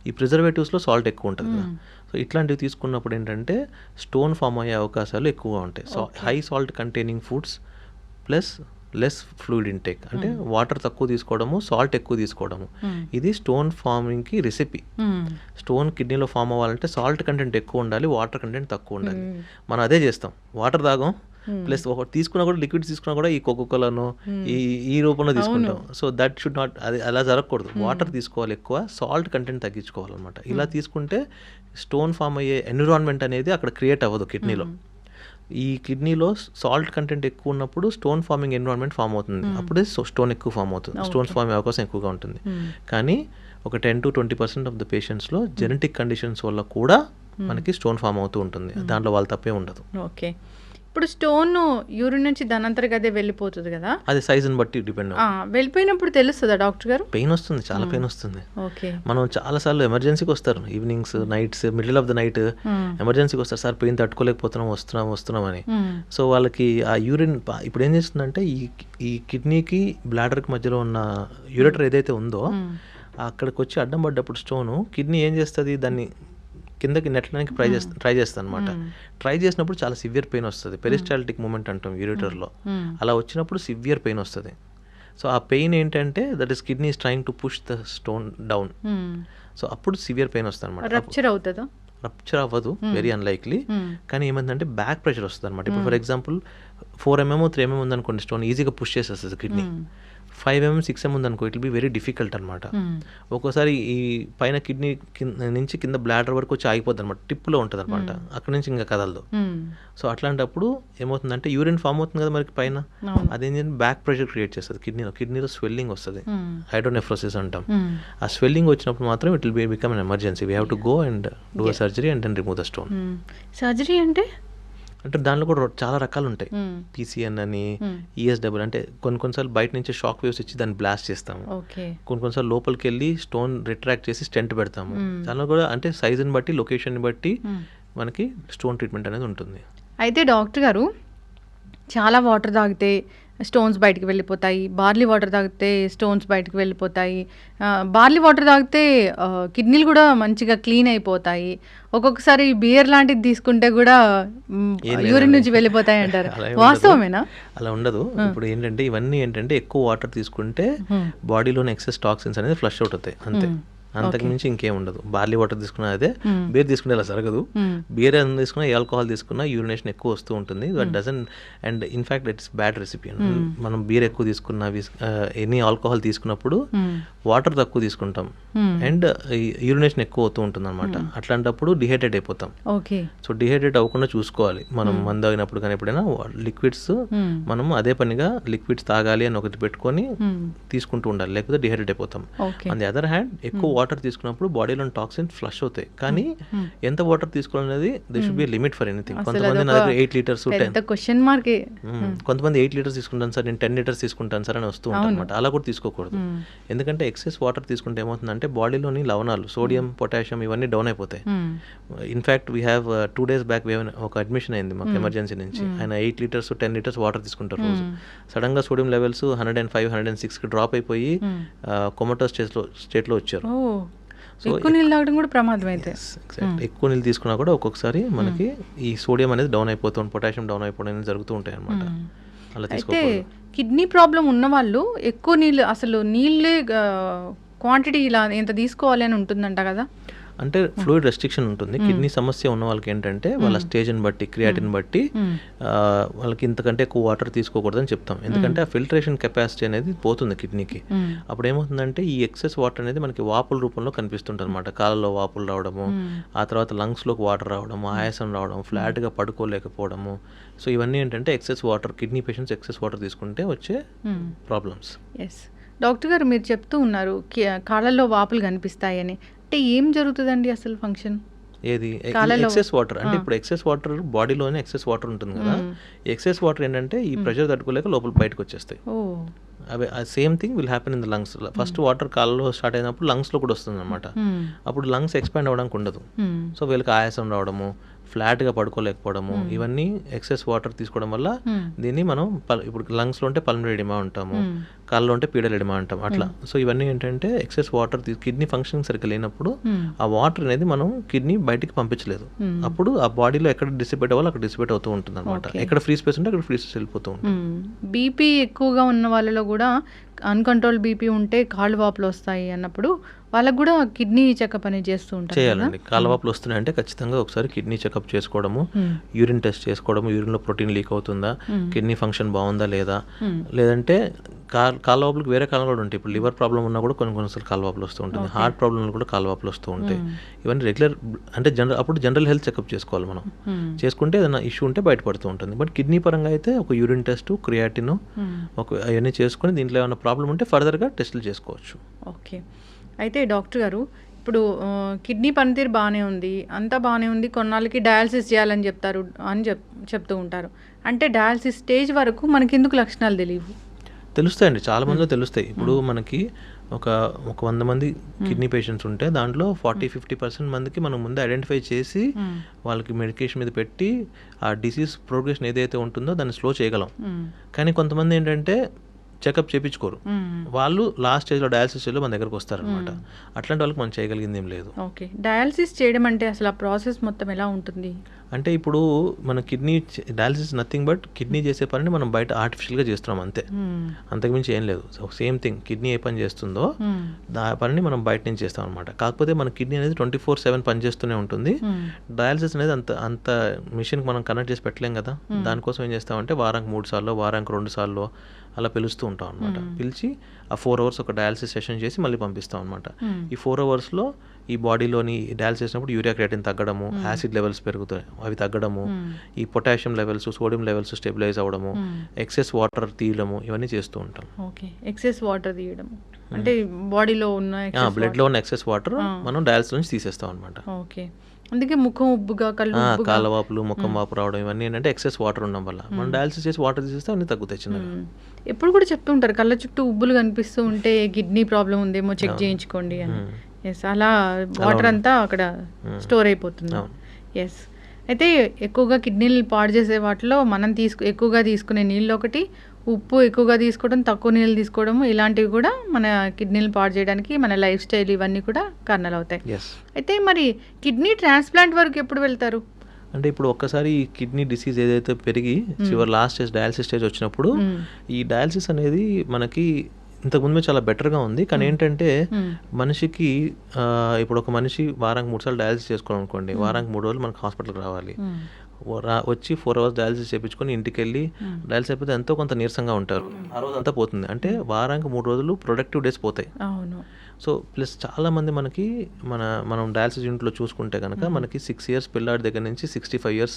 ఈ ప్రిజర్వేటివ్స్లో సాల్ట్ ఎక్కువ ఉంటుంది కదా. సో ఇట్లాంటివి తీసుకున్నప్పుడు ఏంటంటే స్టోన్ ఫామ్ అయ్యే అవకాశాలు ఎక్కువగా ఉంటాయి. So high salt containing foods plus less fluid intake, అంటే వాటర్ తక్కువ తీసుకోవడము, సాల్ట్ ఎక్కువ తీసుకోవడము, ఇది స్టోన్ ఫార్మింగ్కి రెసిపీ. స్టోన్ కిడ్నీలో ఫామ్ అవ్వాలంటే సాల్ట్ కంటెంట్ ఎక్కువ ఉండాలి, వాటర్ కంటెంట్ తక్కువ ఉండాలి. మనం అదే చేస్తాం, వాటర్ తాగం, ప్లస్ ఒకటి తీసుకున్నా కూడా, లిక్విడ్స్ తీసుకున్నా కూడా ఈ కోకోకోలాను ఈ రూపంలో తీసుకుంటాం. సో దట్ షుడ్ నాట్, అది అలా జరగకూడదు. వాటర్ తీసుకోవాలి ఎక్కువ, సాల్ట్ కంటెంట్ తగ్గించుకోవాలన్నమాట. ఇలా తీసుకుంటే స్టోన్ ఫామ్ అయ్యే ఎన్విరాన్మెంట్ అనేది అక్కడ క్రియేట్ అవ్వదు కిడ్నీలో. ఈ కిడ్నీలో సాల్ట్ కంటెంట్ ఎక్కువ ఉన్నప్పుడు స్టోన్ ఫార్మింగ్ ఎన్విరాన్మెంట్ ఫామ్ అవుతుంది, అప్పుడే స్టోన్ ఎక్కువ ఫామ్ అవుతుంది, స్టోన్స్ ఫామ్ అయ్యే అవకాశం ఎక్కువగా ఉంటుంది. కానీ ఒక 10 to 20% ఆఫ్ ద పేషెంట్స్లో జెనెటిక్ కండిషన్స్ వల్ల కూడా మనకి స్టోన్ ఫామ్ అవుతూ ఉంటుంది, దాంట్లో వాళ్ళ తప్పే ఉండదు. ఓకే. ఇప్పుడు స్టోన్ యూరిన్ నుంచి దానంతరికి అదే వెళ్ళిపోతుంది కదా, అది సైజుని బట్టి డిపెండ్. వెళ్ళిపోయినప్పుడు తెలుస్తుందా డాక్టర్ గారు? పెయిన్ వస్తుంది, చాలా పెయిన్ వస్తుంది. ఓకే. మనం చాలాసార్లు ఎమర్జెన్సీకి వస్తారు, evenings, nights, middle of the night ఎమర్జెన్సీకి వస్తారు, సార్ పెయిన్ తట్టుకోలేకపోతున్నాం, వస్తున్నాం అని. సో వాళ్ళకి ఆ యూరిన్ ఇప్పుడు ఏం చేస్తుందంటే ఈ కిడ్నీకి బ్లాడర్కి మధ్యలో ఉన్న యూరెటర్ ఏదైతే ఉందో అక్కడికి వచ్చి అడ్డం పడ్డప్పుడు స్టోను, కిడ్నీ ఏం చేస్తుంది, దాన్ని కిందకి నెట్టడానికి ట్రై చేస్తాను అనమాట. ట్రై చేసినప్పుడు చాలా సివియర్ పెయిన్ వస్తుంది, పెరిస్టాల్టిక్ మూమెంట్ అంటాం యూరిటర్లో. అలా వచ్చినప్పుడు సివియర్ పెయిన్ వస్తుంది. సో ఆ పెయిన్ ఏంటంటే that is kidney is trying to push the stone down. So అప్పుడు సివియర్ పెయిన్ వస్తుంది అనమాట. రప్చర్ అవుతుందా? రప్చర్ అవ్వదు, వెరీ అన్లైక్లీ. కానీ ఏమందంటే బ్యాక్ ప్రెషర్ వస్తుంది అనమాట. ఇప్పుడు ఫర్ ఎగ్జాంపుల్ 4 mm 3 mm ఉందనుకోండి, స్టోన్ ఈజీగా పుష్ చేసేస్తుంది కిడ్నీ. 5 mm 6 mm ఉందనుకో, it will be very difficult అనమాట. ఒక్కోసారి ఈ పైన కిడ్నీ నుంచి కింద బ్లాడర్ వరకు వచ్చి ఆగిపోద్ది అనమాట, టిప్లో ఉంటుంది అనమాట, అక్కడ నుంచి ఇంకా కదలదు. సో అట్లాంటప్పుడు ఏమవుతుందంటే యూరిన్ ఫామ్ అవుతుంది కదా మనకి పైన, అదేం బ్యాక్ ప్రెషర్ క్రియేట్ చేస్తుంది కిడ్నీలో స్వెల్లింగ్ వస్తుంది, హైడ్రోనెఫ్రోసిస్ అంటాం. ఆ స్వెల్లింగ్ వచ్చినప్పుడు మాత్రం it will become an emergency, we have to go and do a surgery and then remove the stone. Surgery అంటే దానిలో కూడా చాలా రకాలు ఉంటాయి. PCN అని, ESW అంటే కొన్నిసార్లు బయట నుంచి షాక్ వేవ్స్ ఇచ్చి దాన్ని బ్లాస్ట్ చేస్తాము, కొన్నిసార్లు లోపలికి వెళ్ళి స్టోన్ రిట్రాక్ట్ చేసి స్టెంట్ పెడతాము. దానిలో కూడా అంటే సైజుని బట్టి, లొకేషన్ని బట్టి మనకి స్టోన్ ట్రీట్మెంట్ అనేది ఉంటుంది. అయితే డాక్టర్ గారు, చాలా వాటర్ తాగితే స్టోన్స్ బయటికి వెళ్ళిపోతాయి, బార్లీ వాటర్ తాగితే స్టోన్స్ బయటికి వెళ్ళిపోతాయి, బార్లీ వాటర్ తాగితే కిడ్నీలు కూడా మంచిగా క్లీన్ అయిపోతాయి, ఒక్కొక్కసారి బియర్ లాంటిది తీసుకుంటే కూడా యూరిన్ నుంచి వెళ్ళిపోతాయి అంటారు, వాస్తవమేనా? అలా ఉండదు. ఇప్పుడు ఏంటంటే ఇవన్నీ ఏంటంటే ఎక్కువ వాటర్ తీసుకుంటే బాడీలోని ఎక్సెస్ టాక్సిన్స్ అనేది ఫ్లష్ అవుట్ అవుతాయి అంతే. అంతకుమించి ఇంకేం ఉండదు. బార్లీ వాటర్ తీసుకున్నా అదే, బీర్ తీసుకునే ఇలా జరగదు. బీర్ అని తీసుకున్నా, ఆల్కహాల్ తీసుకున్నా యూరినేషన్ ఎక్కువ వస్తూ ఉంటుంది. That doesn't and in fact it's bad recipe. మనం బీర్ ఎక్కువ తీసుకున్నా, ఎనీ ఆల్కహాల్ తీసుకున్నప్పుడు వాటర్ తక్కువ తీసుకుంటాం అండ్ యూరినేషన్ ఎక్కువ అవుతూ ఉంటుంది అనమాట. అట్లాంటప్పుడు డిహైడ్రేట్ అయిపోతాం. సో డిహైడ్రేట్ అవ్వకుండా చూసుకోవాలి మనం. మందు తాగినప్పుడు కానీ ఎప్పుడైనా లిక్విడ్స్ మనం అదే పనిగా లిక్విడ్స్ తాగాలి అని ఒకటి పెట్టుకొని తీసుకుంటూ ఉండాలి, లేకపోతే డిహైడ్రేట్ అయిపోతాం. ఆన్ ది అదర్ హ్యాండ్ ఎక్కువ వాటర్ తీసుకున్నప్పుడు బాడీలో టాక్సిన్స్ ఫ్లష్ అవుతాయి. కానీ ఎంత వాటర్ తీసుకోవాలనేది they should be limit for anything. కొంతమంది నా దగ్గర 8 లీటర్స్ కొంతమంది 8 లీటర్స్ తీసుకుంటాను సార్, నేను 10 లీటర్స్ తీసుకుంటాను సార్ అని వస్తూ ఉంటాను అనమాట. అలా కూడా తీసుకోకూడదు. ఎందుకంటే ఎక్సెస్ వాటర్ తీసుకుంటే ఏమవుతుందంటే బాడీలోని లవణాలు, సోడియం, పొటాషియం ఇవన్నీ డౌన్ అయిపోతాయి. In fact we have 2 days back ఒక అడ్మిషన్ అయింది మాకు ఎమర్జెన్సీ నుంచి. ఆయన 8 లీటర్స్ 10 లీటర్స్ వాటర్ తీసుకుంటారు రోజు. సడన్ గా సోడియం లెవెల్స్ 105, 106 కి డ్రాప్ అయిపోయి కొమటో స్టేట్లో వచ్చారు. ఎక్కువ నీళ్ళు తాగడం కూడా ప్రమాదం అయితే. ఎక్కువ నీళ్ళు తీసుకున్నా కూడా ఒక్కొక్కసారి మనకి ఈ సోడియం అనేది డౌన్ అయిపోతుంది, పొటాషియం డౌన్ అయిపోవడం అనేది జరుగుతూ ఉంటాయి అనమాట. అలా తీసుకోకూడదు. కిడ్నీ ప్రాబ్లం ఉన్న వాళ్ళు ఎక్కువ నీళ్ళు, అసలు నీళ్ళే క్వాంటిటీ ఇలా ఎంత తీసుకోవాలి అని ఉంటుందంట కదా. అంటే ఫ్లూయిడ్ రెస్ట్రిక్షన్ ఉంటుంది. కిడ్నీ సమస్య ఉన్న వాళ్ళకి ఏంటంటే వాళ్ళ స్టేజ్ని బట్టి, క్రియాటిన్ బట్టి వాళ్ళకి ఇంతకంటే ఎక్కువ వాటర్ తీసుకోకూడదని చెప్తాం. ఎందుకంటే ఆ ఫిల్టరేషన్ కెపాసిటీ అనేది పోతుంది కిడ్నీకి. అప్పుడు ఏమవుతుందంటే ఈ ఎక్సెస్ వాటర్ అనేది మనకి వాపుల రూపంలో కనిపిస్తుంటుంది అనమాట. కాళ్ళలో వాపులు రావడము, ఆ తర్వాత లంగ్స్లోకి వాటర్ రావడము, ఆయాసం రావడం, ఫ్లాట్గా పడుకోలేకపోవడము. సో ఇవన్నీ ఏంటంటే excess water, kidney patients excess water తీసుకుంటే వచ్చే ప్రాబ్లమ్స్. డాక్టర్ గారు మీరు చెప్తూ ఉన్నారు కాళ్ళల్లో వాపులు కనిపిస్తాయని. అంటే ఏం జరుగుతుందండి అసలు ఫంక్షన్? ఏది ఎక్సెస్ వాటర్ అంటే ఇప్పుడు ఎక్సెస్ వాటర్ బాడీలోనే ఎక్సెస్ వాటర్ ఉంటుంది కదా. ఈ ఎక్సెస్ వాటర్ ఏంటంటే ఈ ప్రెషర్ తట్టుకోలేక లోపల బయటకు వచ్చేస్తాయి. అవి same thing will happen in the lungs. First water కాళ్ళలో స్టార్ట్ అయినప్పుడు లంగ్స్లో కూడా వస్తుంది అనమాట. అప్పుడు లంగ్స్ ఎక్స్పాండ్ అవ్వడానికి ఉండదు. సో వీళ్ళకి ఆయాసం రావడము, ఫ్లాట్గా పడుకోలేకపోవడము, ఇవన్నీ ఎక్సెస్ వాటర్ తీసుకోవడం వల్ల దీన్ని మనం ఇప్పుడు లంగ్స్లో ఉంటే పల్మనరీ ఎడిమా అంటాము, కాళ్ళలో ఉంటే పీడల్ ఎడిమా అంటాం అట్లా. సో ఇవన్నీ ఏంటంటే ఎక్సెస్ వాటర్ కిడ్నీ ఫంక్షనింగ్ సరిగ్గా లేనప్పుడు ఆ వాటర్ అనేది మనం కిడ్నీ బయటికి పంపించలేదు. అప్పుడు ఆ బాడీలో ఎక్కడ డిసిపేట్ అవ్వాలి అక్కడ డిసిపేట్ అవుతూ ఉంటుంది అనమాట. ఎక్కడ ఫ్రీ స్పేస్ ఉంటే అక్కడ ఫ్రీ స్పేస్ వెళ్ళిపోతూ ఉంటుంది. బీపీ ఎక్కువగా ఉన్న వాళ్ళలో కూడా అన్కంట్రోల్ బీపీ ఉంటే కాళ్ళు వాపులు వస్తాయి అన్నప్పుడు వాళ్ళకు కూడా కిడ్నీ చెకప్ అనేది చేస్తూ ఉంటారు. చేయాలండి. కాళ్ళ వాపులు వస్తున్నాయంటే ఖచ్చితంగా ఒకసారి కిడ్నీ చెకప్ చేసుకోవడము, యూరిన్ టెస్ట్ చేసుకోవడము, యూరిన్లో ప్రోటీన్ లీక్ అవుతుందా, కిడ్నీ ఫంక్షన్ బాగుందా లేదా, లేదంటే కాళ్ళ వాపులకు వేరే కారణాలు కూడా ఉంటాయి. ఇప్పుడు లివర్ ప్రాబ్లం ఉన్నా కూడా కొన్నిసార్లు కాళ్ళ వాపులు వస్తూ ఉంటుంది, హార్ట్ ప్రాబ్లం కూడా కాళ్ళ వాపులు వస్తూ ఉంటాయి. ఇవన్నీ రెగ్యులర్ అంటే అప్పుడు జనరల్ హెల్త్ చెకప్ చేసుకోవాలి మనం. చేసుకుంటే ఏదైనా ఇష్యూ ఉంటే బయటపడుతూ ఉంటుంది. బట్ కిడ్నీ పరంగా అయితే ఒక యూరిన్ టెస్ట్, క్రియాటిన్ అవన్నీ చేసుకుని దీంట్లో ఏమైనా ప్రాబ్లం ఉంటే ఫర్దర్గా టెస్టులు చేసుకోవచ్చు. ఓకే. అయితే డాక్టర్ గారు ఇప్పుడు కిడ్నీ పనితీరు బాగానే ఉంది, అంతా బాగానే ఉంది, కొన్నాళ్ళకి డయాలసిస్ చేయాలని చెప్తూ ఉంటారు. అంటే డయాలసిస్ స్టేజ్ వరకు మనకి ఎందుకు లక్షణాలు తెలియవు? తెలుస్తాయండి, చాలా మందిలో తెలుస్తాయి. ఇప్పుడు మనకి ఒక 100 మంది కిడ్నీ పేషెంట్స్ ఉంటే దాంట్లో 40-50% మందికి మనం ముందే ఐడెంటిఫై చేసి వాళ్ళకి మెడికేషన్ మీద పెట్టి ఆ డిసీజ్ ప్రోగ్రెషన్ ఏదైతే ఉంటుందో దాన్ని స్లో చేయగలం. కానీ కొంతమంది ఏంటంటే చెకప్ చేయించుకోరు, వాళ్ళు లాస్ట్ స్టేజ్లో డయాలసిస్ స్టేజ్లో మన దగ్గరకు వస్తారనమాట. అట్లాంటి వాళ్ళకి మనం చేయగలిగింది ఏం లేదు. ఓకే. డయాలసిస్ చేయడం అంటే అసలు ఆ ప్రాసెస్ మొత్తం ఎలా ఉంటుంది? అంటే ఇప్పుడు మన kidney dialysis nothing but kidney చేసే పనిని మనం బయట ఆర్టిఫిషియల్గా చేస్తున్నాం అంతే, అంతకుమించి ఏం లేదు. సో సేమ్ థింగ్, కిడ్నీ ఏ పని చేస్తుందో దా పనిని మనం బయట నుంచి చేస్తాం అనమాట. కాకపోతే మన కిడ్నీ అనేది 24/7 పనిచేస్తూనే ఉంటుంది. డయాలసిస్ అనేది అంత మిషన్కి మనం కనెక్ట్ చేసి పెట్టలేం కదా. దానికోసం ఏం చేస్తామంటే వారానికి 3 సార్లు, వారానికి 2 సార్లు అలా పిలుస్తూ ఉంటాం అనమాట. పిలిచి ఆ 4 hours ఒక డయాలసిస్ సెషన్ చేసి మళ్ళీ పంపిస్తాం అనమాట. ఈ 4 hours ఈ బాడీలోని డయాలసిస్ చేసినప్పుడు యూరియా క్రియాటిన్ తగ్గడము, యాసిడ్ లెవెల్స్ పెరుగుతాయి అవి తగ్గడము, ఈ potassium levels, sodium levels stabilise అవ్వడము, ఎక్సెస్ వాటర్ తీయడము, ఇవన్నీ చేస్తూ ఉంటాం. ఓకే. ఎక్సెస్ వాటర్ తీయడం అంటే బాడీలో ఉన్న బ్లడ్లో ఉన్న ఎక్సెస్ వాటర్ మనం డయాలసిస్ నుంచి తీసేస్తాం అనమాట. ఓకే. అందుకే ముఖం ఉబ్బుగా, కాళ్ళ వాపులు, ముఖం వాపు రావడం ఇవన్నీ ఏంటంటే ఎక్సెస్ వాటర్ ఉండడం వల్ల. మనం డయాలసిస్ చేసి వాటర్ తీసేస్తే అన్ని తగ్గుతాయి చిన్నగా. ఎప్పుడు కూడా చెప్తూ ఉంటారు కళ్ళ చుట్టూ ఉబ్బులు కనిపిస్తూ ఉంటే కిడ్నీ ప్రాబ్లం ఉందేమో చెక్ చేయించుకోండి అని. ఎస్, అలా వాటర్ అంతా అక్కడ స్టోర్ అయిపోతుంది. ఎస్. అయితే ఎక్కువగా కిడ్నీలు పాడు చేసే వాటిలో మనం ఎక్కువగా తీసుకునే నీళ్ళు ఒకటి, ఉప్పు ఎక్కువగా తీసుకోవడం, తక్కువ నీళ్ళు తీసుకోవడం, ఇలాంటివి కూడా మన కిడ్నీలు పాడు చేయడానికి మన లైఫ్ స్టైల్ ఇవన్నీ కూడా కారణాలు అవుతాయి. అయితే మరి కిడ్నీ ట్రాన్స్ప్లాంట్ వరకు ఎప్పుడు వెళ్తారు? అంటే ఇప్పుడు ఒక్కసారి ఈ కిడ్నీ డిసీజ్ ఏదైతే పెరిగి చివరి లాస్ట్ స్టేజ్ డయాలసిస్ స్టేజ్ వచ్చినప్పుడు ఈ డయాలసిస్ అనేది మనకి ఇంతకుముందు చాలా బెటర్గా ఉంది. కానీ ఏంటంటే మనిషికి ఇప్పుడు ఒక మనిషి వారానికి 3 సార్లు డయాలసిస్ చేసుకోవాలనుకోండి, వారానికి 3 రోజులు మనకు హాస్పిటల్కి రావాలి. వచ్చి 4 hours డయాలసిస్ చేయించుకొని ఇంటికి వెళ్ళి డయాలసిస్ అయిపోతే ఎంతో కొంత నీరసంగా ఉంటారు, ఆ రోజు అంతా పోతుంది. అంటే వారానికి 3 రోజులు ప్రొడక్టివ్ డేస్ పోతాయి. సో ప్లస్ చాలామంది మనకి మనం డయాలసిస్ యూనిట్లో చూసుకుంటే కనుక మనకి 6 years పిల్లాడి దగ్గర నుంచి 65 years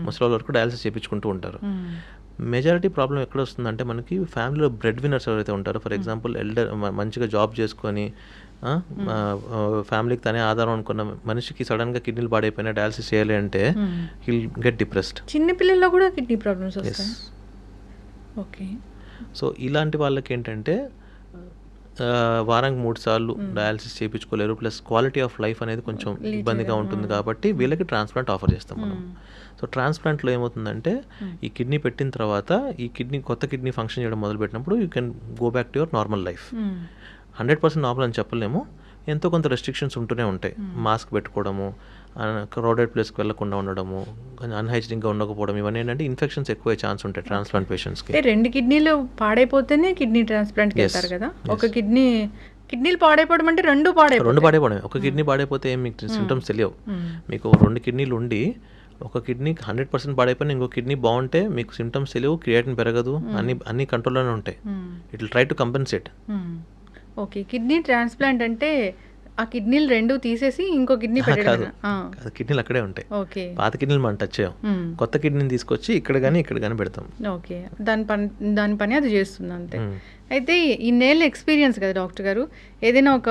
ముసలి వరకు డయాలసిస్ చేయించుకుంటూ ఉంటారు. మెజారిటీ ప్రాబ్లం ఎక్కడ వస్తుందంటే మనకి ఫ్యామిలీలో బ్రెడ్ విన్నర్స్ ఎవరైతే ఉంటారో, ఫర్ ఎగ్జాంపుల్ మంచిగా జాబ్ చేసుకొని ఫ్యామిలీకి తనే ఆధారం అనుకున్న మనిషికి సడన్గా కిడ్నీలు పాడైపోయినా డయాలసిస్ చేయాలి అంటే హిల్ గెట్ డిప్రెస్డ్. చిన్న పిల్లల్లో కూడా కిడ్నీ ప్రాబ్లమ్స్ వస్తాయి. ఓకే. సో ఇలాంటి వాళ్ళకి ఏంటంటే వారానికి 3 సార్లు డయాలసిస్ చేయించుకోలేరు, ప్లస్ క్వాలిటీ ఆఫ్ లైఫ్ అనేది కొంచెం ఇబ్బందిగా ఉంటుంది. కాబట్టి వీళ్ళకి ట్రాన్స్ప్లాంట్ ఆఫర్ చేస్తాం మనం. సో ట్రాన్స్ప్లాంట్లో ఏమవుతుందంటే ఈ కిడ్నీ పెట్టిన తర్వాత ఈ కొత్త కిడ్నీ ఫంక్షన్ చేయడం మొదలుపెట్టినప్పుడు you can go back to your normal life. 100% normal అని చెప్పలేము, ఎంతో కొంత రెస్ట్రిక్షన్స్ ఉంటూనే ఉంటాయి. మాస్క్ పెట్టుకోవడము, క్రౌడెడ్ ప్లేస్కి వెళ్ళకుండా ఉండడము, కొంచెం అన్హైజీనిక్గా ఉండకపోవడం, ఇవన్నీ ఏంటంటే ఇన్ఫెక్షన్స్ ఎక్కువ ఛాన్స్ ఉంటాయి ట్రాన్స్ప్లాంట్ పేషెంట్స్కి. 2 కిడ్నీలు పాడైపోతేనే కిడ్నీ ట్రాన్స్ప్లాంట్కి వెళ్తారు కదా. ఒక కిడ్నీలు పాడైపోవడం అంటే 2 పాడైపోవడమే. ఒక కిడ్నీ పాడైపోతే ఏం మీకు సిమ్టమ్స్ తెలియవు. మీకు 2 కిడ్నీలు ఉండి ఒక కిడ్నీ 100% పాడైపోయినా ఇంకో కిడ్నీ బాగుంటే మీకు సిమ్టమ్స్ తెలియవు, క్రియేటిన్ పెరగదు, అన్ని కంట్రోల్లోనే ఉంటాయి. It will try to compensate. Okay. Kidney transplant అంటే ఆ కిడ్నీలు 2 తీసేసి ఇంకో కిడ్నీ పెట్టడం? కిడ్నీలు అక్కడే ఉంటాయి. ఓకే. పాత కిడ్నీలు మనం టచ్ చేయం, కొత్త కిడ్నీని తీసుకొచ్చి ఇక్కడ కానీ పెడతాం. ఓకే. దాని పని అది చేస్తుంది అంతే. అయితే ఇన్నేళ్ళ ఎక్స్పీరియన్స్ కదా డాక్టర్ గారు, ఏదైనా ఒక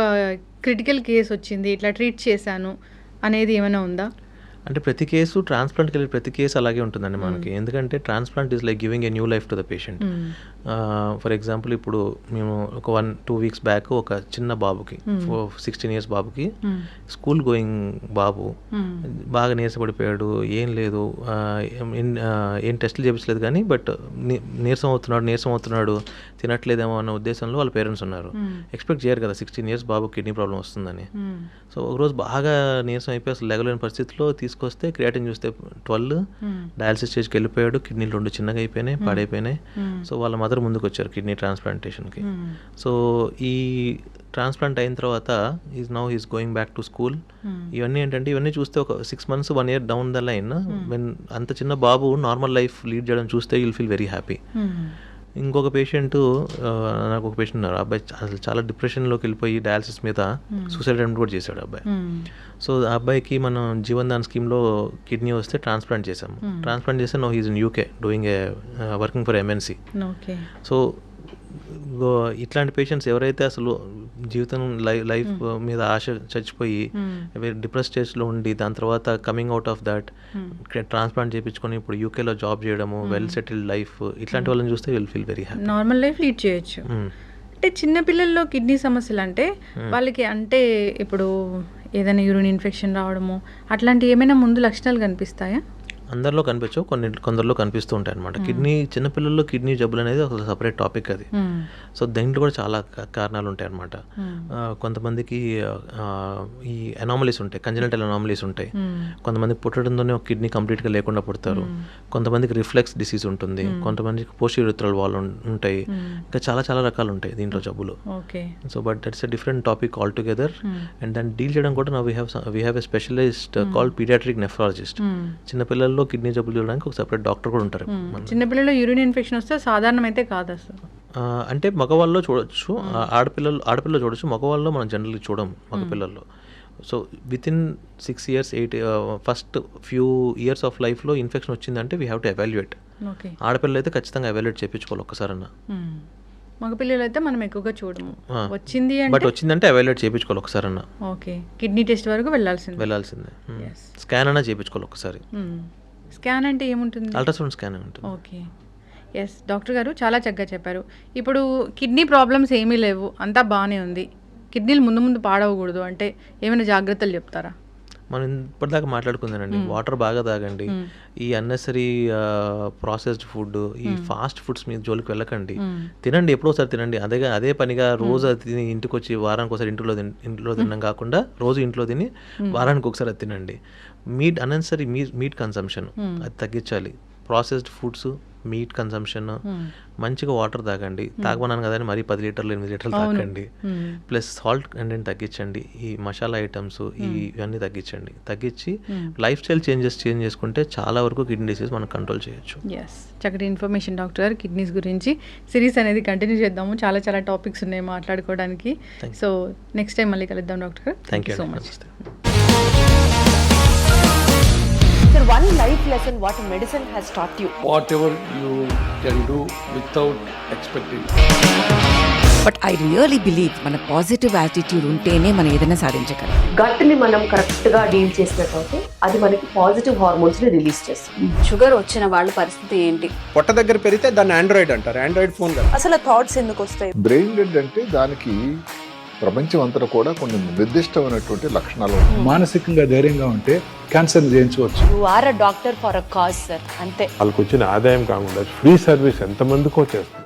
క్రిటికల్ కేసు వచ్చింది ఇట్లా ట్రీట్ చేశాను అనేది ఏమైనా ఉందా? అంటే ప్రతి కేసు ట్రాన్స్ప్లాంట్కి వెళ్ళి ప్రతి కేసు అలాగే ఉంటుందండి మనకి. ఎందుకంటే transplant is like giving a new life to the patient. For example ఇప్పుడు మేము ఒక 1-2 weeks బ్యాక్ ఒక చిన్న బాబుకి 16 years బాబుకి, స్కూల్ గోయింగ్ బాబు, బాగా నీరసపడిపోయాడు, ఏం లేదు, ఏం టెస్టులు చేయించలేదు కానీ బట్ నీరసం అవుతున్నాడు, తినట్లేదేమో అన్న ఉద్దేశంలో వాళ్ళ పేరెంట్స్ ఉన్నారు. ఎక్స్పెక్ట్ చేయరు కదా 16 years బాబు కిడ్నీ ప్రాబ్లం వస్తుందని. సో ఒకరోజు బాగా నీరసం అయిపోయి అసలు లెగలేని పరిస్థితిలో తీసుకొస్తే క్రియాటిన్ చూస్తే 12, డయాలసిస్ స్టేజ్కి వెళ్ళిపోయాడు, కిడ్నీలు 2 చిన్నగా అయిపోయినాయి, పాడైపోయినాయి. సో వాళ్ళ మదర్ ముందుకు వచ్చారు కిడ్నీ ట్రాన్స్ప్లాంటేషన్కి. సో ఈ ట్రాన్స్ప్లాంట్ అయిన తర్వాత is going back to school. ఇవన్నీ చూస్తే ఒక 6 months 1 year down the line when అంత చిన్న బాబు నార్మల్ లైఫ్ లీడ్ చేయడం చూస్తే యుల్ ఫీల్ వెరీ హ్యాపీ. ఇంకొక పేషెంట్, నాకు ఒక పేషెంట్ ఉన్నారు, అబ్బాయి అసలు చాలా డిప్రెషన్లోకి వెళ్ళిపోయి డయాలసిస్ మీద సూసైడ్ అటెంప్ట్ కూడా చేశాడు అబ్బాయి. సో ఆ అబ్బాయికి మనం జీవన్ దాన్ స్కీమ్లో కిడ్నీ వస్తే ట్రాన్స్ప్లాంట్ చేసాము. ట్రాన్స్ప్లాంట్ చేస్తే no he's in UK doing working for MNC. So ఇట్లాంటి పేషెంట్స్ ఎవరైతే అసలు జీవితం లైఫ్ మీద ఆశ చచ్చిపోయి డిప్రెస్ స్టేజ్లో ఉండి దాని తర్వాత coming out of that transplant చేయించుకొని ఇప్పుడు యూకేలో జాబ్ చేయడము, వెల్ సెటిల్డ్ లైఫ్, ఇట్లాంటి వాళ్ళని చూస్తే will feel very happy, normal life lead చేయొచ్చు. అంటే చిన్న పిల్లల్లో కిడ్నీ సమస్యలు అంటే వాళ్ళకి అంటే ఇప్పుడు ఏదైనా యూరిన్ ఇన్ఫెక్షన్ రావడము అట్లాంటి ఏమైనా ముందు లక్షణాలు కనిపిస్తాయా? అందరిలో కనిపించవు, కొందరిలో కనిపిస్తూ ఉంటాయి అనమాట. చిన్నపిల్లల్లో కిడ్నీ జబ్బులు అనేది ఒక సపరేట్ టాపిక్ అది. సో దీంట్లో కూడా చాలా కారణాలు ఉంటాయి అనమాట. కొంతమందికి ఈ అనామలీస్ ఉంటాయి, కంజనటల్ అనామలీస్ ఉంటాయి. కొంతమంది పుట్టడంతోనే ఒక కిడ్నీ కంప్లీట్గా లేకుండా పుడతారు. కొంతమందికి రిఫ్లెక్స్ డిసీజ్ ఉంటుంది, కొంతమందికి పోస్టీరిథ్రల్ వాల్ ఉంటాయి, ఇంకా చాలా చాలా రకాలు ఉంటాయి దీంట్లో జబ్బులు. So but that's a different topic all together. And దాన్ని డీల్ చేయడం కూడా we have a specialist called paediatric nephrologist. చిన్నపిల్లల్లో కిడ్నీ జబ్బులు చూడడానికి ఒక సెపరేట్ డాక్టర్ కూడా ఉంటారు. చిన్నపిల్లల్లో యూరిన్ ఇన్ఫెక్షన్ వస్తే సాధారణం అయితే కాదు అసలు. అంటే మగవాళ్ళలో చూడొచ్చు, ఆడపిల్లలు చూడొచ్చు, మగవాళ్ళలో మనం జనరల్గా చూడం మగపిల్లల్లో. So with in 6 years 8 first few years of లైఫ్లో ఇన్ఫెక్షన్ వచ్చిందంటే వీ హ్యావ్ టు ఎవాల్యుయేట్. ఆడపిల్లలు అయితే ఖచ్చితంగా ఎవాల్యుయేట్ చేయించుకోవాలి ఒక్కసారన్నా. మగపిల్లలు అయితే మనం ఎక్కువగా చూడము, వచ్చిందంటే ఎవాల్యుయేట్ చేయించుకోవాలి ఒకసారన్నా. ఓకే. కిడ్నీ టెస్ట్ వరకు వెళ్ళాల్సిందే. స్కాన్ అన్నా చేయించుకోవాలి ఒకసారి. స్కాన్ అంటే ఏముంటుంది? అల్ట్రాసౌండ్ స్కాన్ ఉంటుంది. ఓకే. ఎస్ డాక్టర్ గారు చాలా చక్కగా చెప్పారు. ఇప్పుడు కిడ్నీ ప్రాబ్లమ్స్ ఏమీ లేవు, అంతా బాగానే ఉంది, కిడ్నీలు ముందు పాడవకూడదు అంటే ఏమైనా జాగ్రత్తలు చెప్తారా? మనం ఇప్పటిదాకా మాట్లాడుకుందానండి, వాటర్ బాగా తాగండి, ఈ అన్నెసరీ ప్రాసెస్డ్ ఫుడ్, ఈ ఫాస్ట్ ఫుడ్స్ మీద జోలికి వెళ్ళకండి. తినండి, ఎప్పుడో ఒకసారి తినండి. అదే పనిగా రోజు తిని ఇంటికి వచ్చి వారానికి ఒకసారి ఇంట్లో తినడం కాకుండా రోజు ఇంట్లో తిని వారానికి ఒకసారి అది తినండి. అన్నెసరీ మీట్ కన్సంప్షన్ అది తగ్గించాలి. ప్రాసెస్డ్ ఫుడ్స్ మీట్ కన్సంప్షన్, మంచిగా వాటర్ తాగండి. తాగమన్నాను కదండి మరి 10 లీటర్లు 8 లీటర్లు తాగండి. ప్లస్ సాల్ట్ కంటెంట్ తగ్గించండి, ఈ మసాలా ఐటమ్స్ ఇవన్నీ తగ్గించి లైఫ్ స్టైల్ చేంజ్ చేసుకుంటే చాలా వరకు కిడ్నీ డిసీజ్ మనం కంట్రోల్ చేయొచ్చు. ఎస్, చక్కటి ఇన్ఫర్మేషన్ డాక్టర్. కిడ్నీస్ గురించి సిరీస్ అనేది కంటిన్యూ చేద్దాము, చాలా చాలా టాపిక్స్ ఉన్నాయి మాట్లాడుకోవడానికి. సో నెక్స్ట్ టైం మళ్ళీ కలుద్దాం doctor. Thank you so much. Sir, one life lesson what medicine has taught you. Whatever you can do without expecting. But I really believe మన పాజిటివ్ యాటిట్యూడ్ ఉంటేనే మనం ఏదైనా సాధించగలం. గట్ని మనం కరెక్ట్గా డీల్ చేసినట్లయితే అది మనకి పాజిటివ్ హార్మోన్స్ని రిలీజ్ చేస్తుంది. షుగర్ వచ్చిన వాళ్ళ పరిస్థితి ఏంటి? పొట్ట దగ్గర పెరిగితే దాన్ని ఆండ్రాయిడ్ అంటారు, ఆండ్రాయిడ్ ఫోన్ కదా. అసలు థాట్స్ ఎందుకు వస్తాయి? బ్రెయిన్ డెడ్ అంటే దానికి ప్రపంచం అంతా కూడా కొన్ని నిర్దిష్టమైనటువంటి లక్షణాలు ఉన్నాయి. మానసికంగా ధైర్యంగా ఉంటే క్యాన్సర్ జయించవచ్చు. You are a doctor for a cause sir, అంతే. వాళ్ళకి వచ్చిన ఆదాయం కాకుండా ఫ్రీ సర్వీస్ ఎంతమందికో చేస్తారు.